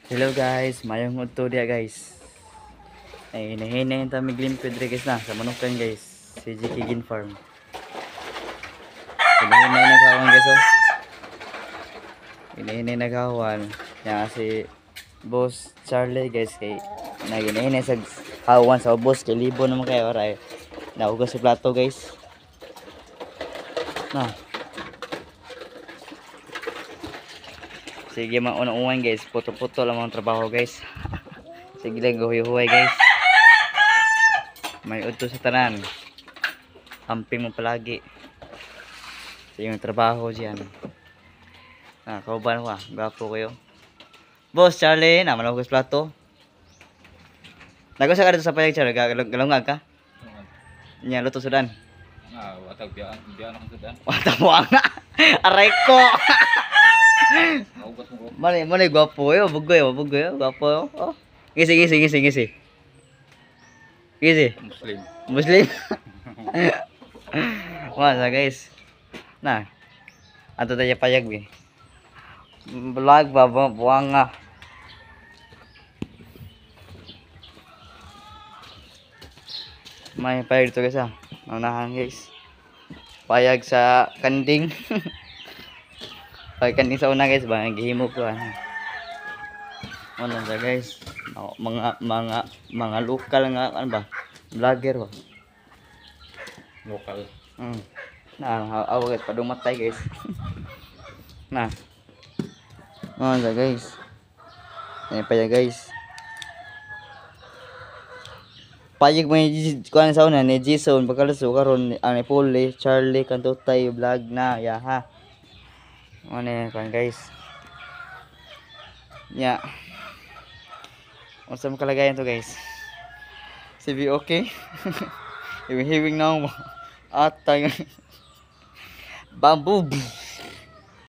Hello guys, mayong udto dia guys. Ay hinahinay yung tamig limpid rin guys na sa manukan guys. Si JK Gin Farm. Hinahinay naghawan guys oh. Hinahinay naghawan. Yan si Boss Charlie guys kay naginahinay sa hawan sa boss kay libo naman kayo oray. Nahugas si plato guys. Na. Sige mga unang-ungan guys, puto-puto lang ang trabaho guys. Sige lang guhuy-huway guys. May udto sa tanan. Amping mo palagi. Sa iyong trabaho diyan. Kauban ko gapo kayo. Boss Charlie, naman ako sa plato. Nagusa ka dito sa payag Charlie, galungag ka? Nya luto sudan. Watag biyan ako sudan. Watag mo nga. Aray ko. Naugas mo ko. Mali gwapo yo, bugoy, gwapo yo. Oh. Gisi. Gisi. Muslim. Muslim. Wala guys. Nah. Ato tayo payag bi. Vlog ba buang nga. May payag dito guys ah. Unahan guys. Payag sa kanding. Payag kanding sa una guys ba gihimo ko ano. Ano sa guys? Mga lokal nga ano ba? Vlogger ba? Lokal. Awag padumatay guys. Nah. Ano sa guys? Ayan payag guys. Payag may kuan sa una ni Jason pagkaluso karon ang Poli, Charlie Kantutay vlog na ya ha. Ano kuan guys. Ya. Unsa mo kalagayan to guys? CV okay? Hiwing na mo. Atay. Bamboo.